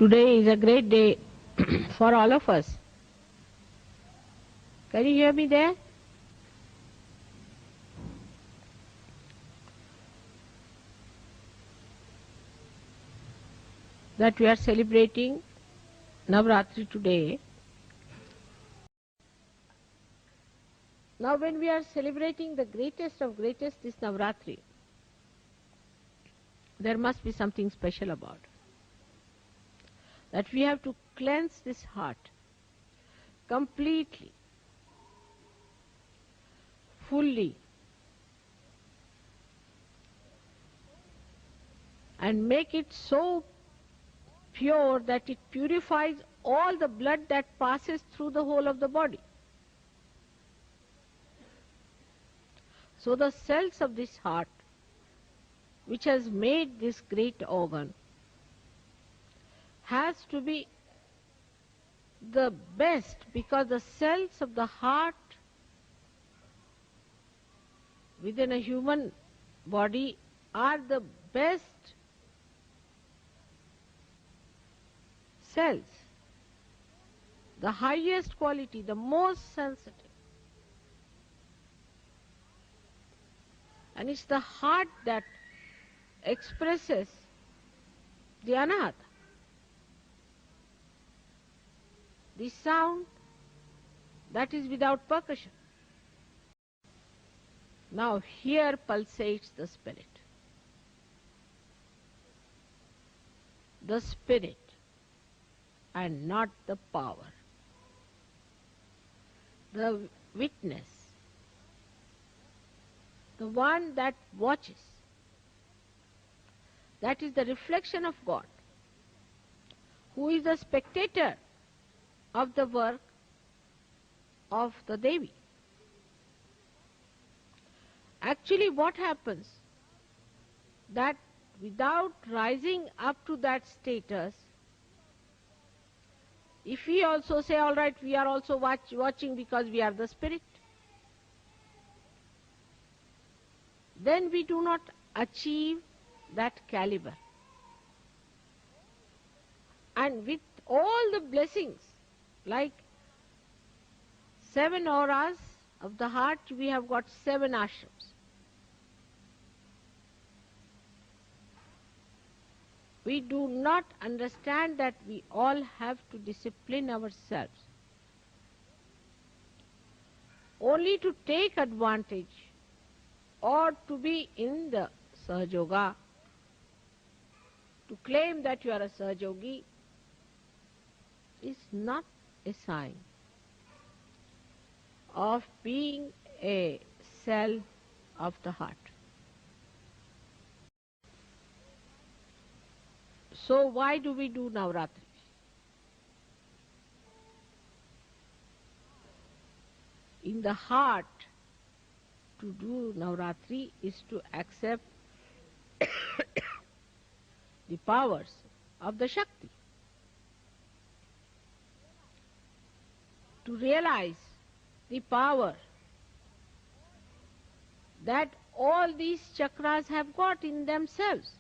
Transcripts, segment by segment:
Today is a great day for all of us. Can you hear me there? That we are celebrating Nabaratri today. Now when we are celebrating the greatest of greatest, this Nabaratri, there must be something special about it. That we have to cleanse this heart completely, fully, and make it so pure that it purifies all the blood that passes through the whole of the body. So the cells of this heart, which has made this great organ, has to be the best, because the cells of the heart within a human body are the best cells, the highest quality, the most sensitive. And it's the heart that expresses the anahata, the sound that is without percussion. Now here pulsates the spirit. The spirit and not the power. The witness, the one that watches, that is the reflection of God, who is the spectator of the work of the Devi. Actually what happens, that without rising up to that status, if we also say, all right, we are also watching because we are the spirit, then we do not achieve that caliber. And with all the blessings, like 7 auras of the heart, we have got 7 ashrams. We do not understand that we all have to discipline ourselves only to take advantage or to be in the Sahaja, to claim that you are a Sahajogi, is not a sign of being a cell of the heart. So why do we do Navaratri? In the heart, to do Navaratri is to accept the powers of the Shakti, to realize the power that all these chakras have got in themselves,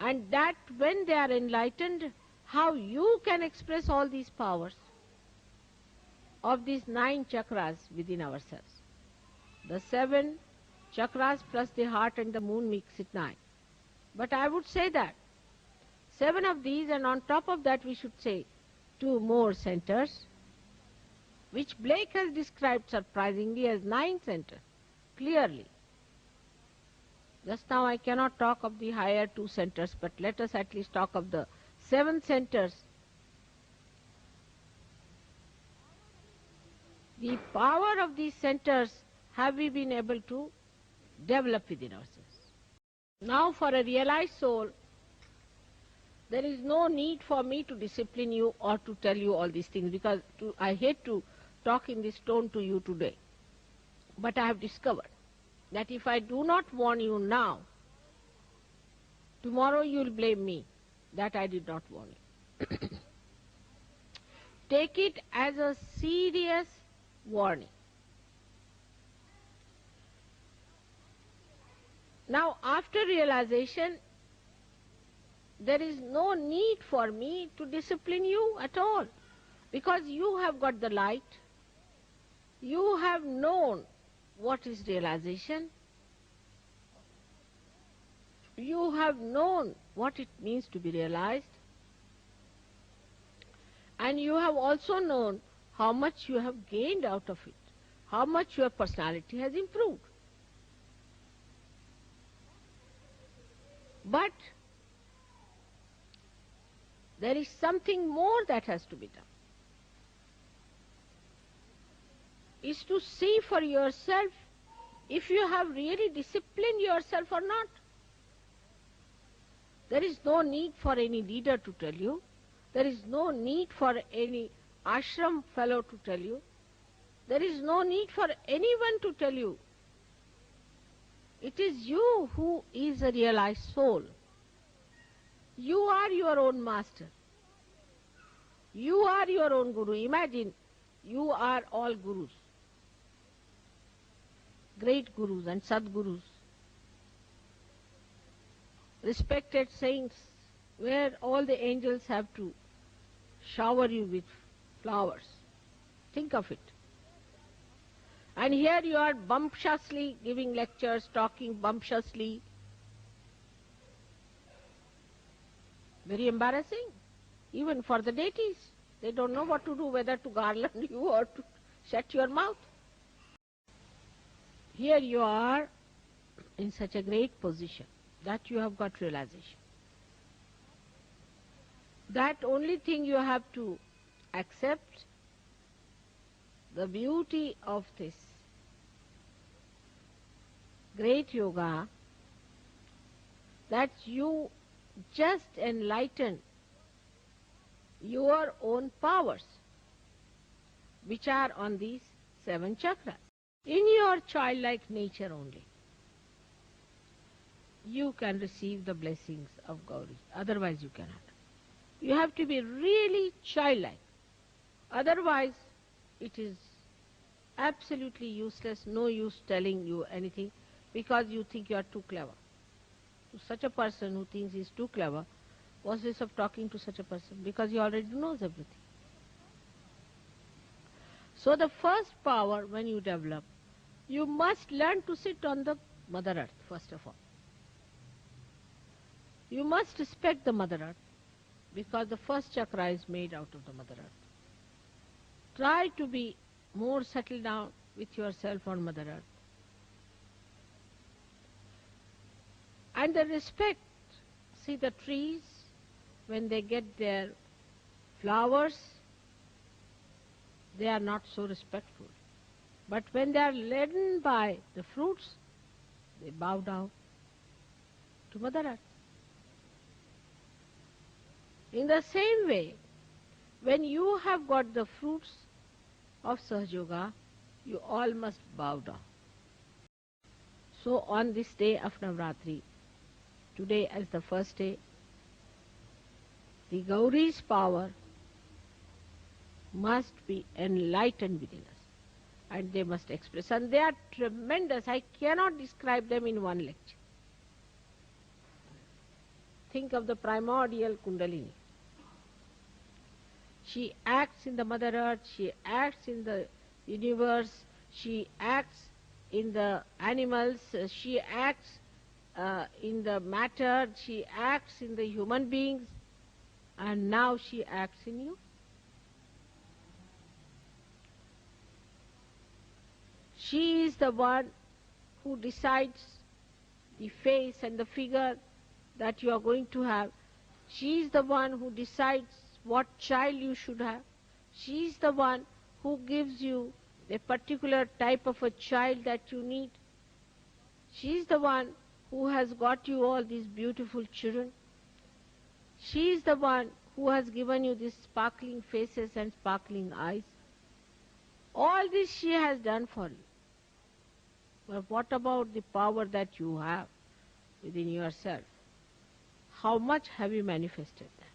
and that when they are enlightened, how you can express all these powers of these 9 chakras within ourselves. The 7 chakras plus the heart and the moon makes it 9. But I would say that 7 of these, and on top of that we should say 2 more centers, which Blake has described surprisingly as 9 centers, clearly. Just now I cannot talk of the higher 2 centers, but let us at least talk of the 7 centers. The power of these centers have we been able to develop within ourselves. Now for a realized soul, there is no need for me to discipline you or to tell you all these things, because I hate to talk in this tone to you today. But I have discovered that if I do not warn you now, tomorrow you will blame me that I did not warn you. Take it as a serious warning. Now after realization, there is no need for me to discipline you at all, because you have got the light, you have known what is realization, you have known what it means to be realized, and you have also known how much you have gained out of it, how much your personality has improved. But there is something more that has to be done. Is to see for yourself if you have really disciplined yourself or not. There is no need for any leader to tell you. There is no need for any ashram fellow to tell you. There is no need for anyone to tell you. It is you who is a realized soul. You are your own master. You are your own guru. Imagine, you are all gurus. Great gurus and sadgurus. Respected saints, where all the angels have to shower you with flowers. Think of it. And here you are bumptiously giving lectures, talking bumptiously. Very embarrassing, even for the deities. They don't know what to do, whether to garland you or to shut your mouth. Here you are in such a great position that you have got realization. That only thing you have to accept, the beauty of this great yoga, that you just enlighten your own powers, which are on these 7 chakras. In your childlike nature only, you can receive the blessings of Gauri. Otherwise you cannot. You have to be really childlike. Otherwise it is absolutely useless, no use telling you anything, because you think you are too clever. To such a person who thinks he is too clever, what's the use of talking to such a person? Because he already knows everything. So the first power when you develop, you must learn to sit on the Mother Earth first of all. You must respect the Mother Earth, because the first chakra is made out of the Mother Earth. Try to be more settled down with yourself on Mother Earth. And the respect, see the trees, when they get their flowers, they are not so respectful. But when they are laden by the fruits, they bow down to Mother Earth. In the same way, when you have got the fruits of Sahaja Yoga, you all must bow down. So on this day of Nabaratri, today as the first day, the Gauri's power must be enlightened within us, and they must express. And they are tremendous. I cannot describe them in one lecture. Think of the primordial Kundalini. She acts in the Mother Earth, she acts in the universe, she acts in the animals, she acts in the matter, she acts in the human beings, and now she acts in you. She is the one who decides the face and the figure that you are going to have. She is the one who decides what child you should have. She is the one who gives you a particular type of a child that you need. She is the one who has got you all these beautiful children. She is the one who has given you these sparkling faces and sparkling eyes. All this she has done for you. But what about the power that you have within yourself? How much have you manifested that?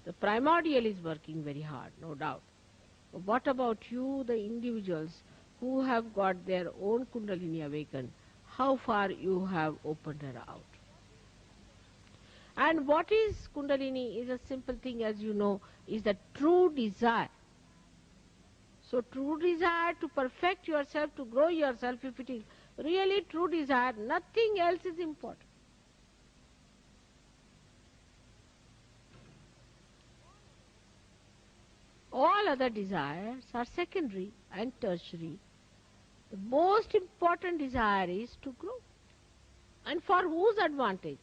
The primordial is working very hard, no doubt. But what about you, the individuals who have got their own Kundalini awakened? How far you have opened her out? And what is Kundalini is a simple thing, as you know, is the true desire. So true desire to perfect yourself, to grow yourself, if it is really true desire, nothing else is important. All other desires are secondary and tertiary. The most important desire is to grow. And for whose advantage?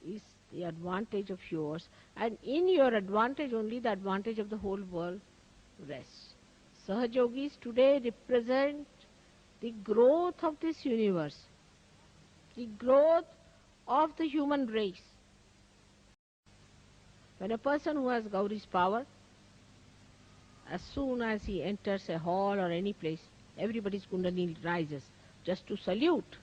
Is the advantage of yours, and in your advantage only the advantage of the whole world rests. Sahajogis today represent the growth of this universe, the growth of the human race. When a person who has Gauri's power, as soon as he enters a hall or any place, everybody's Kundalini rises just to salute.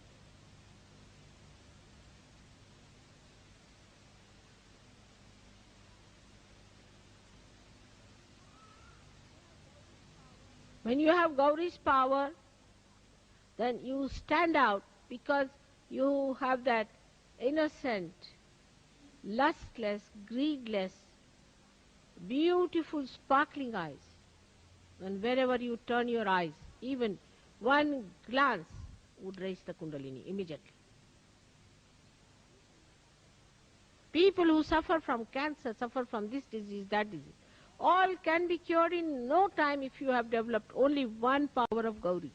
When you have Gauri's power, then you stand out because you have that innocent, lustless, greedless, beautiful, sparkling eyes. And wherever you turn your eyes, even one glance would raise the Kundalini immediately. People who suffer from cancer, suffer from this disease, that disease, all can be cured in no time if you have developed only one power of Gauri.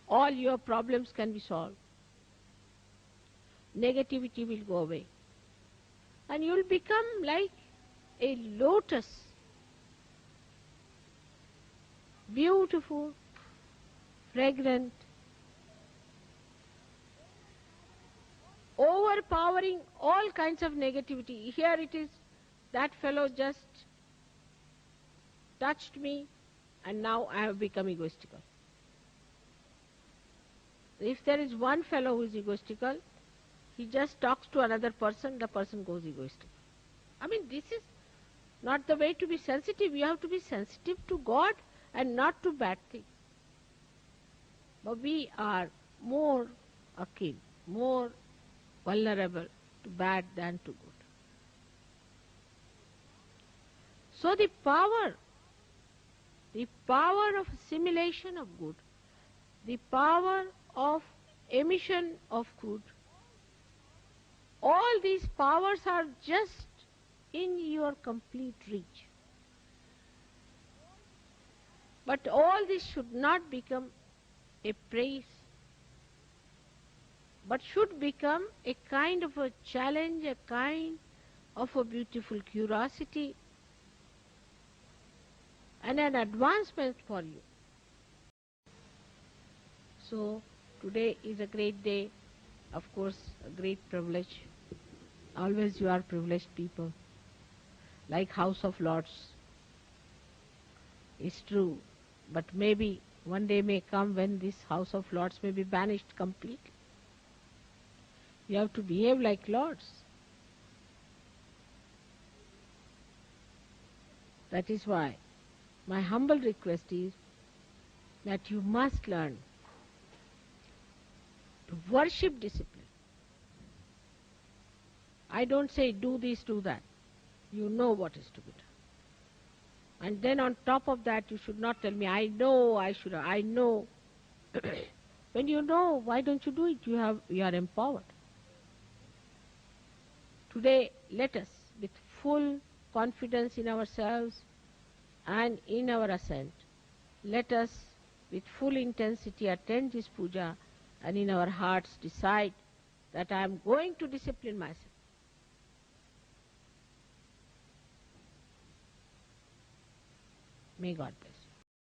All your problems can be solved. Negativity will go away. And you will become like a lotus, beautiful, fragrant, overpowering all kinds of negativity. Here it is, that fellow just touched me and now I have become egoistical. If there is one fellow who is egoistical, he just talks to another person, the person goes egoistic. I mean, this is not the way to be sensitive. You have to be sensitive to God and not to bad things. But we are more akin, more vulnerable to bad than to good. So the power of assimilation of good, the power of emission of good, all these powers are just in your complete reach. But all this should not become a praise, but should become a kind of a challenge, a kind of a beautiful curiosity, and an advancement for you. So today is a great day, of course, a great privilege. Always you are privileged people, like House of Lords. It's true, but maybe one day may come when this House of Lords may be banished completely. You have to behave like lords. That is why my humble request is that you must learn to worship discipline. I don't say do this, do that. You know what is to be done. And then on top of that, you should not tell me, I know, I know. When you know, why don't you do it? You are empowered. Today, let us, with full confidence in ourselves and in our ascent, let us, with full intensity, attend this puja and in our hearts decide that I am going to discipline myself. May God bless.